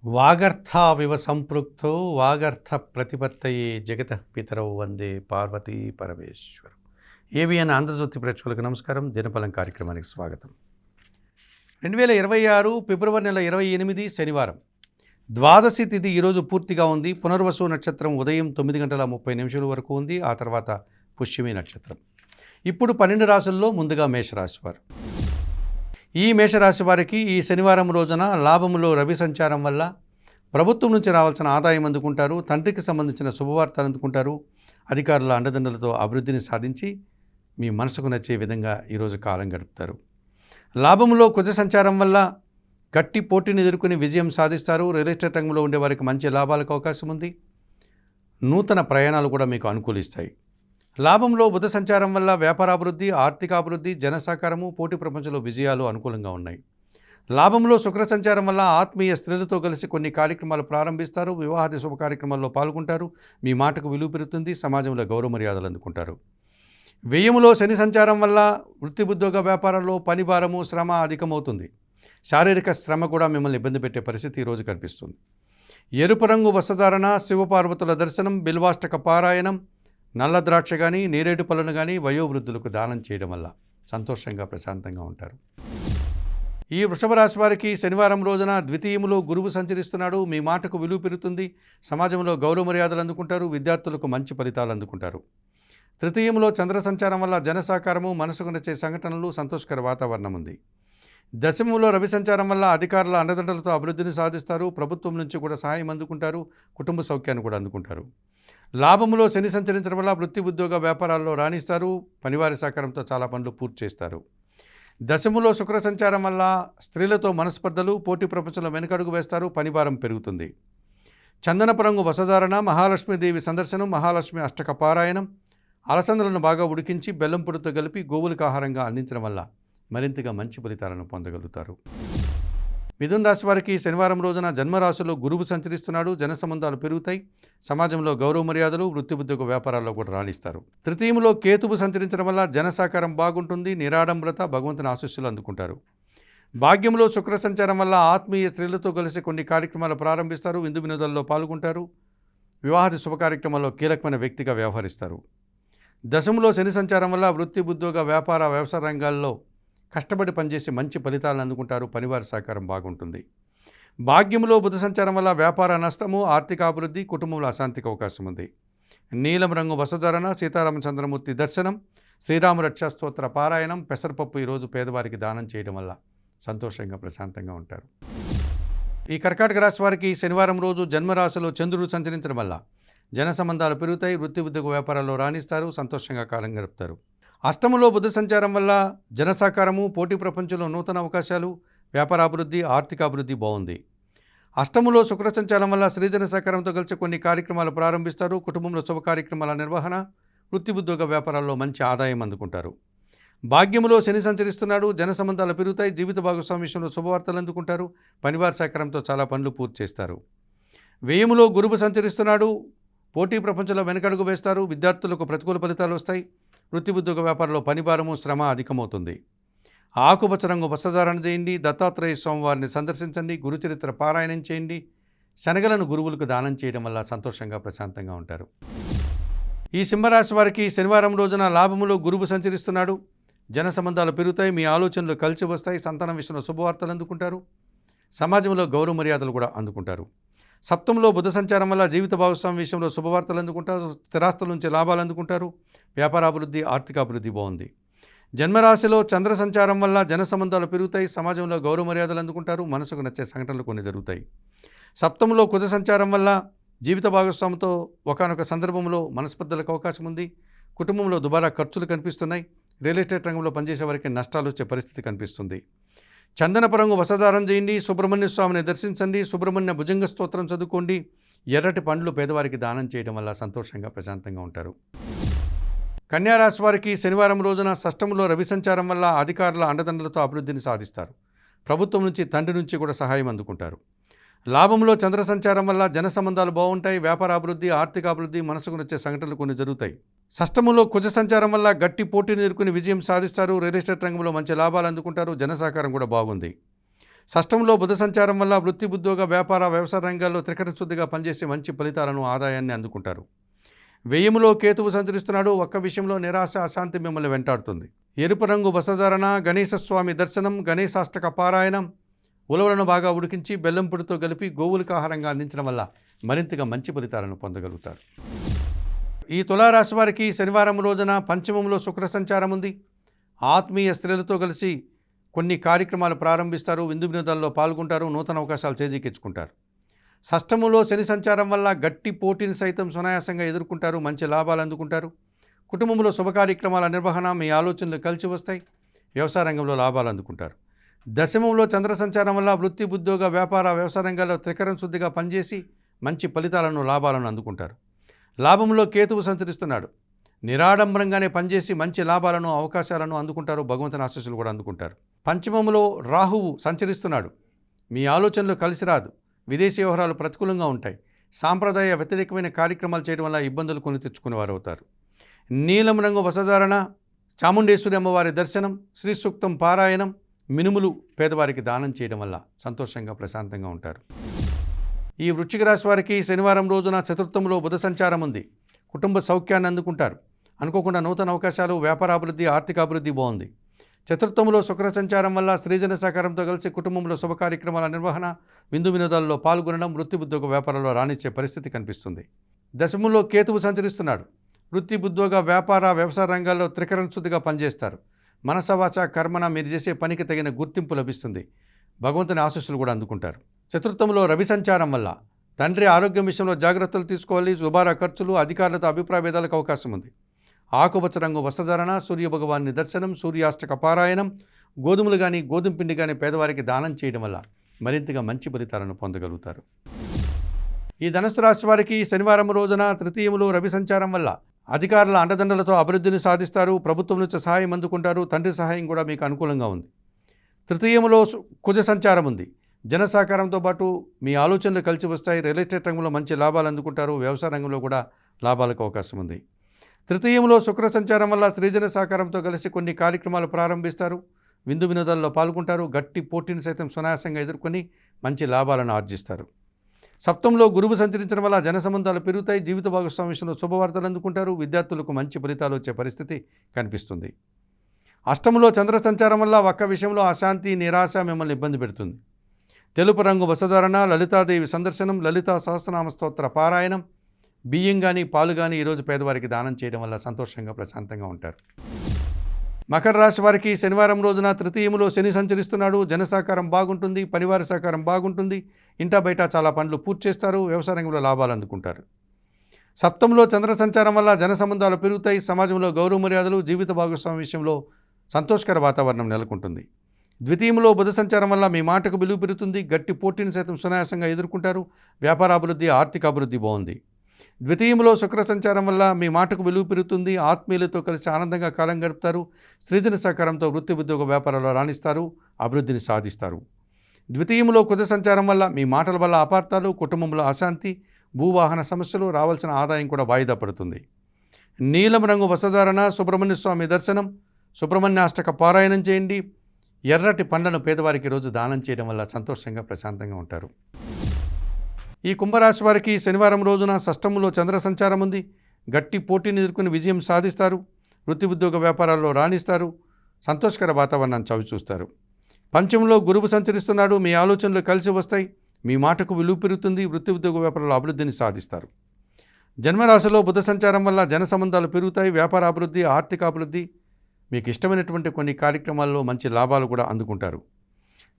వాగర్థావివ సంపృక్తౌ వాగర్థ ప్రతిపత్తయే జగతః పితరౌ వందే Parvati Parameswaram. AVN Andhra Jyothi ప్రేక్షకులకు నమస్కారం. దినఫలం కార్యక్రమానికి స్వాగతం. 2026 ఫిబ్రవరి నెల 28 శనివారం ద్వాదశి తిథి ఈరోజు పూర్తిగా ఉంది. పునర్వసు నక్షత్రం ఉదయం 9:30 వరకు ఉంది. ఆ తర్వాత పుష్యమి నక్షత్రం. ఇప్పుడు 12 రాశుల్లో ముందుగా మేషరాశి వారు. ఈ మేషరాశి వారికి ఈ శనివారం రోజున లాభములో రవి సంచారం వల్ల ప్రభుత్వం నుంచి రావాల్సిన ఆదాయం అందుకుంటారు. తండ్రికి సంబంధించిన శుభవార్తలు అందుకుంటారు. అధికారుల అండదండలతో అభివృద్ధిని సాధించి మీ మనసుకు నచ్చే విధంగా ఈరోజు కాలం గడుపుతారు. లాభములో కుజ సంచారం వల్ల గట్టి పోటీని ఎదుర్కొని విజయం సాధిస్తారు. రియల్ ఎస్టేట్ రంగంలో ఉండే వారికి మంచి లాభాలకు అవకాశం ఉంది. నూతన ప్రయాణాలు కూడా మీకు అనుకూలిస్తాయి. లాభంలో బుధ సంచారం వల్ల వ్యాపారాభివృద్ధి, ఆర్థికాభివృద్ధి, జనసహకారము, పోటీ ప్రపంచంలో విజయాలు అనుకూలంగా ఉన్నాయి. లాభంలో శుక్ర సంచారం వల్ల ఆత్మీయ స్త్రీలతో కలిసి కొన్ని కార్యక్రమాలు ప్రారంభిస్తారు. వివాహాది శుభ కార్యక్రమాల్లో పాల్గొంటారు. మీ మాటకు విలువ పెరుగుతుంది. సమాజంలో గౌరవ మర్యాదలు అందుకుంటారు. వ్యయములో శని సంచారం వల్ల వృత్తి ఉద్యోగ వ్యాపారాల్లో పని భారము, శ్రమ అధికమవుతుంది. శారీరక శ్రమ కూడా మిమ్మల్ని ఇబ్బంది పెట్టే పరిస్థితి ఈరోజు కనిపిస్తుంది. ఎరుపు రంగు వస్త్రధారణ, శివపార్వతుల దర్శనం, బిల్వాష్టక పారాయణం, నల్ల ద్రాక్ష కానీ నేరేడు పళ్ళను కానీ వయోవృద్ధులకు దానం చేయడం వల్ల సంతోషంగా ప్రశాంతంగా ఉంటారు. ఈ వృషభ రాశి వారికి శనివారం రోజున ద్వితీయములో గురువు సంచరిస్తున్నాడు. మీ మాటకు విలువ పెరుగుతుంది. సమాజంలో గౌరవ మర్యాదలు అందుకుంటారు. విద్యార్థులకు మంచి ఫలితాలు అందుకుంటారు. తృతీయంలో చంద్ర సంచారం వల్ల జనసహకారము, మనసుకు నచ్చే సంఘటనలు, సంతోషకర వాతావరణం ఉంది. దశమంలో రవి సంచారం వల్ల అధికారుల అండదండలతో అభివృద్ధిని సాధిస్తారు. ప్రభుత్వం నుంచి కూడా సహాయం అందుకుంటారు. కుటుంబ సౌఖ్యాన్ని కూడా అందుకుంటారు. లాభములో శని సంచరించడం వల్ల వృత్తి ఉద్యోగ వ్యాపారాల్లో రాణిస్తారు. పనివారి సహకారంతో చాలా పనులు పూర్తి చేస్తారు. దశములో శుక్ర సంచారం వల్ల స్త్రీలతో మనస్పర్ధలు, పోటీ ప్రపంచంలో వెనుకడుగు వేస్తారు. పనిభారం పెరుగుతుంది. చందనపు రంగు వసధారణ, మహాలక్ష్మీదేవి సందర్శనం, మహాలక్ష్మి అష్టక పారాయణం, అలసందలను బాగా ఉడికించి బెల్లం పొడితో కలిపి గోవులకు ఆహారంగా అందించడం వల్ల మరింతగా మంచి ఫలితాలను పొందగలుగుతారు. మిథున రాశి వారికి శనివారం రోజున జన్మరాశిలో గురువు సంచరిస్తున్నాడు. జన సంబంధాలు పెరుగుతాయి. సమాజంలో గౌరవ మర్యాదలు, వృత్తి ఉద్యోగ వ్యాపారాల్లో కూడా రాణిస్తారు. తృతీయంలో కేతువు సంచరించడం వల్ల జన సహకారం బాగుంటుంది. నిరాడంబరత, భగవంతుని ఆశీస్సులు అందుకుంటారు. భాగ్యంలో శుక్ర సంచారం వల్ల ఆత్మీయ స్త్రీలతో కలిసి కొన్ని కార్యక్రమాలు ప్రారంభిస్తారు. విందు వినోదాల్లో పాల్గొంటారు. వివాహాది శుభ కార్యక్రమాల్లో కీలకమైన వ్యక్తిగా వ్యవహరిస్తారు. దశములో శని సంచారం వల్ల వృత్తి ఉద్యోగ వ్యాపార వ్యవసాయ రంగాల్లో కష్టపడి పనిచేసి మంచి ఫలితాలను అందుకుంటారు. పనివారి సహకారం బాగుంటుంది. భాగ్యంలో బుధ సంచారం వల్ల వ్యాపార నష్టము, ఆర్థిక అభివృద్ధి, కుటుంబంలో అశాంతికి అవకాశం ఉంది. నీలం రంగు వసధారణ, సీతారామచంద్రమూర్తి దర్శనం, శ్రీరామ రక్షా స్తోత్ర పారాయణం, పెసరపప్పు ఈరోజు పేదవారికి దానం చేయడం వల్ల సంతోషంగా ప్రశాంతంగా ఉంటారు. ఈ కర్కాటక రాశి వారికి శనివారం రోజు జన్మరాశిలో చంద్రుడు సంచరించడం వల్ల జన సంబంధాలు పెరుగుతాయి. వృత్తి ఉద్యోగ వ్యాపారాల్లో రాణిస్తారు. సంతోషంగా కాలం గడుపుతారు. అష్టములో బుధ సంచారం వల్ల జనసహకారము, పోటీ ప్రపంచంలో నూతన అవకాశాలు, వ్యాపారాభివృద్ధి, ఆర్థికాభివృద్ధి బాగుంది. అష్టములో శుక్ర సంచారం వల్ల సృజన సహకారంతో కలిసి కొన్ని కార్యక్రమాలు ప్రారంభిస్తారు. కుటుంబంలో శుభ కార్యక్రమాల నిర్వహణ, వృత్తి ఉద్యోగ వ్యాపారాల్లో మంచి ఆదాయం అందుకుంటారు. భాగ్యములో శని సంచరిస్తున్నాడు. జన సంబంధాలు పెరుగుతాయి. జీవిత భాగస్వామి విషయంలో శుభవార్తలు అందుకుంటారు. పనివారి సహకారంతో చాలా పనులు పూర్తి చేస్తారు. వ్యయములో గురువు సంచరిస్తున్నాడు. పోటీ ప్రపంచంలో వెనకడుగు వేస్తారు. విద్యార్థులకు ప్రతికూల ఫలితాలు వస్తాయి. వృత్తి ఉద్యోగ వ్యాపారంలో పనిభారము, శ్రమ అధికమవుతుంది. ఆకుపచ్చ రంగు వస్త్రధారణ చేయండి. దత్తాత్రేయ స్వామివారిని సందర్శించండి. గురుచరిత్ర పారాయణం చేయండి. శనగలను గురువులకు దానం చేయడం వల్ల సంతోషంగా ప్రశాంతంగా ఉంటారు. ఈ సింహరాశి వారికి శనివారం రోజున లాభములో గురువు సంచరిస్తున్నాడు. జన సంబంధాలు పెరుగుతాయి. మీ ఆలోచనలు కలిసి వస్తాయి. సంతానం విషయంలో శుభవార్తలు అందుకుంటారు. సమాజంలో గౌరవ మర్యాదలు కూడా అందుకుంటారు. సప్తంలో బుధ సంచారం వల్ల జీవిత భాగస్వామి విషయంలో శుభవార్తలు అందుకుంటారు. స్థిరాస్తుల నుంచి లాభాలు అందుకుంటారు. వ్యాపారాభివృద్ధి, ఆర్థికాభివృద్ధి బాగుంది. జన్మరాశిలో చంద్ర సంచారం వల్ల జన సంబంధాలు పెరుగుతాయి. సమాజంలో గౌరవ మర్యాదలు అందుకుంటారు. మనసుకు నచ్చే సంఘటనలు కొన్ని జరుగుతాయి. సప్తంలో కుజ సంచారం వల్ల జీవిత భాగస్వామితో ఒకానొక సందర్భంలో మనస్పర్ధలకు అవకాశం ఉంది. కుటుంబంలో దుబారా ఖర్చులు కనిపిస్తున్నాయి. రియల్ ఎస్టేట్ రంగంలో పనిచేసే వారికి నష్టాలు వచ్చే పరిస్థితి కనిపిస్తుంది. చందనపు రంగు వస్త్రధారణ చేయండి. సుబ్రహ్మణ్య స్వామిని దర్శించండి. సుబ్రహ్మణ్య భుజంగ స్తోత్రం చదువుకోండి. ఎర్రటి పండ్లు పేదవారికి దానం చేయడం వల్ల సంతోషంగా ప్రశాంతంగా ఉంటారు. కన్యారాశి వారికి శనివారం రోజున షష్టములో రవి సంచారం వల్ల అధికారుల అండదండలతో అభివృద్ధిని సాధిస్తారు. ప్రభుత్వం నుంచి, తండ్రి నుంచి కూడా సహాయం అందుకుంటారు. లాభంలో చంద్ర సంచారం వల్ల జన సంబంధాలు బాగుంటాయి. వ్యాపారాభివృద్ధి, ఆర్థికాభివృద్ధి, మనసుకు నచ్చే సంఘటనలు కొన్ని జరుగుతాయి. షష్టములో కుజ సంచారం వల్ల గట్టి పోటీని ఎదుర్కొని విజయం సాధిస్తారు. రియల్ ఎస్టేట్ రంగంలో మంచి లాభాలు అందుకుంటారు. జన సహకారం కూడా బాగుంది. షష్టంలో బుధ సంచారం వల్ల వృత్తి, ఉద్యోగ, వ్యాపార, వ్యవసాయ రంగాల్లో త్రికరణ పంచేసి మంచి ఫలితాలను, ఆదాయాన్ని అందుకుంటారు. వ్యయములో కేతువు సంచరిస్తున్నాడు. ఒక్క విషయంలో నిరాశ, అశాంతి మిమ్మల్ని వెంటాడుతుంది. ఎరుపు రంగు వస్త్రధారణ, గణేశ స్వామి దర్శనం, గణేశాష్టక పారాయణం, ఉలవలను బాగా ఉడికించి బెల్లం పొడితో కలిపి గోవులకు ఆహారంగా అందించడం వల్ల మరింతగా మంచి ఫలితాలను పొందగలుగుతారు. ఈ తులారాశి వారికి శనివారం రోజున పంచమంలో శుక్ర సంచారం ఉంది. ఆత్మీయ స్త్రీలతో కలిసి కొన్ని కార్యక్రమాలు ప్రారంభిస్తారు. విందు వినోదాల్లో పాల్గొంటారు. నూతన అవకాశాలు చేజిక్కించుకుంటారు. షష్టములో శని సంచారం వల్ల గట్టి పోటీని సైతం సునాయాసంగా ఎదుర్కొంటారు. మంచి లాభాలు అందుకుంటారు. కుటుంబంలో శుభ కార్యక్రమాల నిర్వహణ, మీ ఆలోచనలు కలిసి వస్తాయి. వ్యవసాయ రంగంలో లాభాలు అందుకుంటారు. దశమంలో చంద్ర సంచారం వల్ల వృత్తి, ఉద్యోగ, వ్యాపార, వ్యవసాయ రంగాల్లో త్రికరణ శుద్ధిగా పనిచేసి మంచి ఫలితాలను, లాభాలను అందుకుంటారు. లాభంలో కేతువు సంచరిస్తున్నాడు. నిరాడంబరంగానే పనిచేసి మంచి లాభాలను, అవకాశాలను అందుకుంటారు. భగవంతుని ఆశీస్సులు కూడా అందుకుంటారు. పంచమంలో రాహువు సంచరిస్తున్నాడు. మీ ఆలోచనలు కలిసి రాదు. విదేశీ వ్యవహారాలు ప్రతికూలంగా ఉంటాయి. సాంప్రదాయ వ్యతిరేకమైన కార్యక్రమాలు చేయడం వల్ల ఇబ్బందులు కొని తెచ్చుకునేవారు అవుతారు. నీలం రంగు వస్త్రధారణ, చాముండేశ్వరి అమ్మవారి దర్శనం, శ్రీ సూక్తం పారాయణం, మినుములు పేదవారికి దానం చేయడం వల్ల సంతోషంగా, ప్రశాంతంగా ఉంటారు. ఈ వృశ్చిక రాశి వారికి శనివారం రోజున చతుర్థంలో బుధ సంచారం ఉంది. కుటుంబ సౌఖ్యాన్ని అందుకుంటారు. అనుకోకుండా నూతన అవకాశాలు, వ్యాపారాభివృద్ధి, ఆర్థికాభివృద్ధి బాగుంది. చతుర్థంలో శుక్ర సంచారం వల్ల స్త్రీజన సహకారంతో కలిసి కుటుంబంలో శుభ కార్యక్రమాల నిర్వహణ, విందు వినోదాల్లో పాల్గొనడం, వృత్తి, ఉద్యోగ, వ్యాపారంలో రాణించే పరిస్థితి కనిపిస్తుంది. దశమంలో కేతువు సంచరిస్తున్నాడు. వృత్తి, ఉద్యోగ, వ్యాపార, వ్యవసాయ రంగాల్లో త్రికరణ శుద్ధిగా పనిచేస్తారు. మనస, వాచ, కర్మన మీరు చేసే పనికి తగిన గుర్తింపు లభిస్తుంది. భగవంతుని ఆశీస్సులు కూడా అందుకుంటారు. చతుర్థంలో రవి సంచారం వల్ల తండ్రి ఆరోగ్యం విషయంలో జాగ్రత్తలు తీసుకోవాలి. దుబారా ఖర్చులు, అధికారులతో అభిప్రాయ భేదాలకు అవకాశం ఉంది. ఆకుపచ్చ రంగు వస్త్రధారణ, సూర్య భగవాన్ని దర్శనం, సూర్యాష్టక పారాయణం, గోధుమలు కానీ, గోధుమ పిండి కానీ పేదవారికి దానం చేయడం వల్ల మరింతగా మంచి ఫలితాలను పొందగలుగుతారు. ఈ ధనుస్సు రాశి వారికి శనివారం రోజున తృతీయములో రవి సంచారం వల్ల అధికారుల అండదండలతో అభివృద్ధిని సాధిస్తారు. ప్రభుత్వం నుంచి సహాయం అందుకుంటారు. తండ్రి సహాయం కూడా మీకు అనుకూలంగా ఉంది. తృతీయములో కుజ సంచారం ఉంది. జన సహకారంతో పాటు మీ ఆలోచనలు కలిసి వస్తాయి. రియల్ ఎస్టేట్ రంగంలో మంచి లాభాలు అందుకుంటారు. వ్యవసాయ రంగంలో కూడా లాభాలకు అవకాశం ఉంది. తృతీయంలో శుక్ర సంచారం వల్ల స్త్రీజన సహకారంతో కలిసి కొన్ని కార్యక్రమాలు ప్రారంభిస్తారు. విందు వినోదాల్లో పాల్గొంటారు. గట్టి పోటీని సైతం సునాయాసంగా ఎదుర్కొని మంచి లాభాలను ఆర్జిస్తారు. సప్తంలో గురువు సంచరించడం వల్ల జన సంబంధాలు పెరుగుతాయి. జీవిత భాగస్వామ్యంలో శుభవార్తలు అందుకుంటారు. విద్యార్థులకు మంచి ఫలితాలు వచ్చే పరిస్థితి కనిపిస్తుంది. అష్టంలో చంద్ర సంచారం వల్ల ఒక్క విషయంలో అశాంతి, నిరాశ మిమ్మల్ని ఇబ్బంది పెడుతుంది. తెలుపు రంగు వస్త్రధారణ, లలితాదేవి సందర్శనం, లలితా సహస్రనామ స్తోత్ర పారాయణం, బియ్యం కానీ, పాలు కానీ ఈరోజు పేదవారికి దానం చేయడం వల్ల సంతోషంగా, ప్రశాంతంగా ఉంటారు. మకర రాశి వారికి శనివారం రోజున తృతీయములో శని సంచరిస్తున్నాడు. జన సహకారం బాగుంటుంది. పరివార సహకారం బాగుంటుంది. ఇంటా బయట చాలా పనులు పూర్తి చేస్తారు. వ్యవసాయ రంగంలో లాభాలు అందుకుంటారు. సప్తంలో చంద్ర సంచారం వల్ల జన సంబంధాలు పెరుగుతాయి. సమాజంలో గౌరవ మర్యాదలు, జీవిత భాగస్వామి విషయంలో సంతోషకర వాతావరణం నెలకొంటుంది. ద్వితీయంలో బుధ సంచారం వల్ల మీ మాటకు విలువ పెరుగుతుంది. గట్టి పోటీని సైతం సునాయాసంగా ఎదుర్కొంటారు. వ్యాపారాభివృద్ధి, ఆర్థిక అభివృద్ధి బాగుంది. ద్వితీయంలో శుక్ర సంచారం వల్ల మీ మాటకు విలువ పెరుగుతుంది. ఆత్మీయులతో కలిసి ఆనందంగా కాలం గడుపుతారు. సృజన సహకారంతో వృత్తి, ఉద్యోగ, వ్యాపారాల్లో రాణిస్తారు. అభివృద్ధిని సాధిస్తారు. ద్వితీయంలో కుజ సంచారం వల్ల మీ మాటల వల్ల అపార్థాలు, కుటుంబంలో అశాంతి, భూవాహన సమస్యలు, రావాల్సిన ఆదాయం కూడా వాయిదా పడుతుంది. నీలం రంగు వస్త్రధారణ, సుబ్రహ్మణ్య స్వామి దర్శనం, సుబ్రహ్మణ్యాష్టక పారాయణం చేయండి. ఎర్రటి పండ్లను పేదవారికి రోజు దానం చేయడం వల్ల సంతోషంగా, ప్రశాంతంగా ఉంటారు. ఈ కుంభరాశి వారికి శనివారం రోజున షష్టములో చంద్ర సంచారం ఉంది. గట్టి పోటీని ఎదుర్కొని విజయం సాధిస్తారు. వృత్తి, ఉద్యోగ, వ్యాపారాల్లో రాణిస్తారు. సంతోషకర వాతావరణాన్ని చవిచూస్తారు. పంచమంలో గురువు సంచరిస్తున్నాడు. మీ ఆలోచనలు కలిసి వస్తాయి. మీ మాటకు విలువ పెరుగుతుంది. వృత్తి, ఉద్యోగ, వ్యాపారాల్లో అభివృద్ధిని సాధిస్తారు. జన్మరాశిలో బుధ సంచారం వల్ల జన సంబంధాలు పెరుగుతాయి. వ్యాపార అభివృద్ధి, ఆర్థిక అభివృద్ధి, మీకు ఇష్టమైనటువంటి కొన్ని కార్యక్రమాల్లో మంచి లాభాలు కూడా అందుకుంటారు.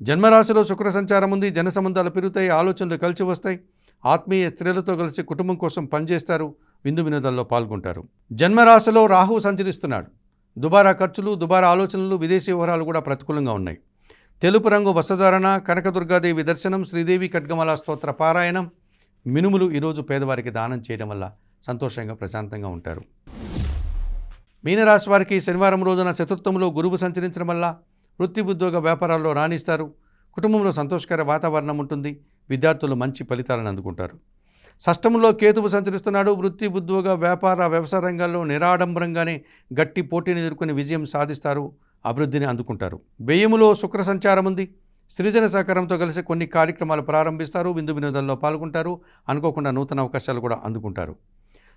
జన్మరాశిలో శుక్ర సంచారం ఉంది. జన సంబంధాలు పెరుగుతాయి. ఆలోచనలు కలిసి వస్తాయి. ఆత్మీయ స్త్రీలతో కలిసి కుటుంబం కోసం పనిచేస్తారు. విందు వినోదాల్లో పాల్గొంటారు. జన్మరాశిలో రాహువు సంచరిస్తున్నాడు. దుబారా ఖర్చులు, దుబారా ఆలోచనలు, విదేశీ వ్యవహారాలు కూడా ప్రతికూలంగా ఉన్నాయి. తెలుపు రంగు వస్త్రధారణ, కనకదుర్గాదేవి దర్శనం, శ్రీదేవి ఖడ్గమాల స్తోత్ర పారాయణం, మినుములు ఈరోజు పేదవారికి దానం చేయడం వల్ల సంతోషంగా, ప్రశాంతంగా ఉంటారు. మీనరాశి వారికి శనివారం రోజున చతుర్థంలో గురువు సంచరించడం వల్ల వృత్తి, ఉద్యోగ, వ్యాపారాల్లో రాణిస్తారు. కుటుంబంలో సంతోషకర వాతావరణం ఉంటుంది. విద్యార్థులు మంచి ఫలితాలను అందుకుంటారు. షష్టంలో కేతువు సంచరిస్తున్నాడు. వృత్తి, ఉద్యోగ, వ్యాపార, వ్యవసాయ రంగాల్లో నిరాడంబరంగానే గట్టి పోటీని ఎదుర్కొని విజయం సాధిస్తారు. అభివృద్ధిని అందుకుంటారు. వ్యయములో శుక్ర సంచారం ఉంది. సృజన సహకారంతో కలిసి కొన్ని కార్యక్రమాలు ప్రారంభిస్తారు, విందు వినోదాల్లో పాల్గొంటారు, అనుకోకుండా నూతన అవకాశాలు కూడా అందుకుంటారు.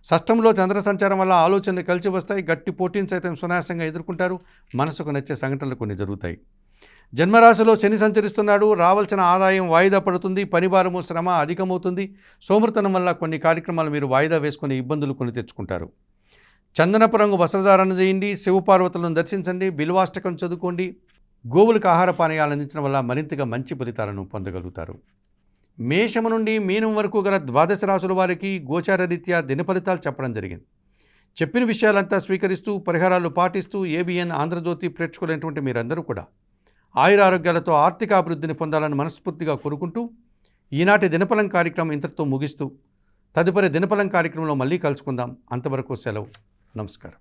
షష్టంలో చంద్ర సంచారం వల్ల ఆలోచనలు కలిసి వస్తాయి, గట్టి పోటీని సైతం సునాయాసంగా ఎదుర్కొంటారు, మనసుకు నచ్చే సంఘటనలు కొన్ని జరుగుతాయి. జన్మరాశిలో శని సంచరిస్తున్నాడు, రావాల్సిన ఆదాయం వాయిదా పడుతుంది, పనిభారము శ్రమ అధికమవుతుంది, సోమృతనం వల్ల కొన్ని కార్యక్రమాలు మీరు వాయిదా వేసుకుని ఇబ్బందులు కొని తెచ్చుకుంటారు. చందనపు రంగు వస్త్రధారణ చేయండి, శివపార్వతులను దర్శించండి, బిల్వాష్టకం చదువుకోండి, గోవులకు ఆహార పానీయాలు అందించడం వల్ల మరింతగా మంచి ఫలితాలను పొందగలుగుతారు. మేషము నుండి మీనం వరకు గల ద్వాదశ రాశుల వారికి గోచార రీత్యా దిన ఫలితాలు చెప్పడం జరిగింది. చెప్పిన విషయాలంతా స్వీకరిస్తూ పరిహారాలు పాటిస్తూ ఏబిఎన్ ఆంధ్రజ్యోతి ప్రేక్షకులైనటువంటి మీరందరూ కూడా ఆయురారోగ్యాలతో ఆర్థిక అభివృద్ధిని పొందాలని మనస్ఫూర్తిగా కోరుకుంటూ ఈనాటి దినఫలం కార్యక్రమం ఇంతటితో ముగిస్తూ తదుపరి దినఫలం కార్యక్రమంలో మళ్ళీ కలుసుకుందాం. అంతవరకు సెలవు. నమస్కారం.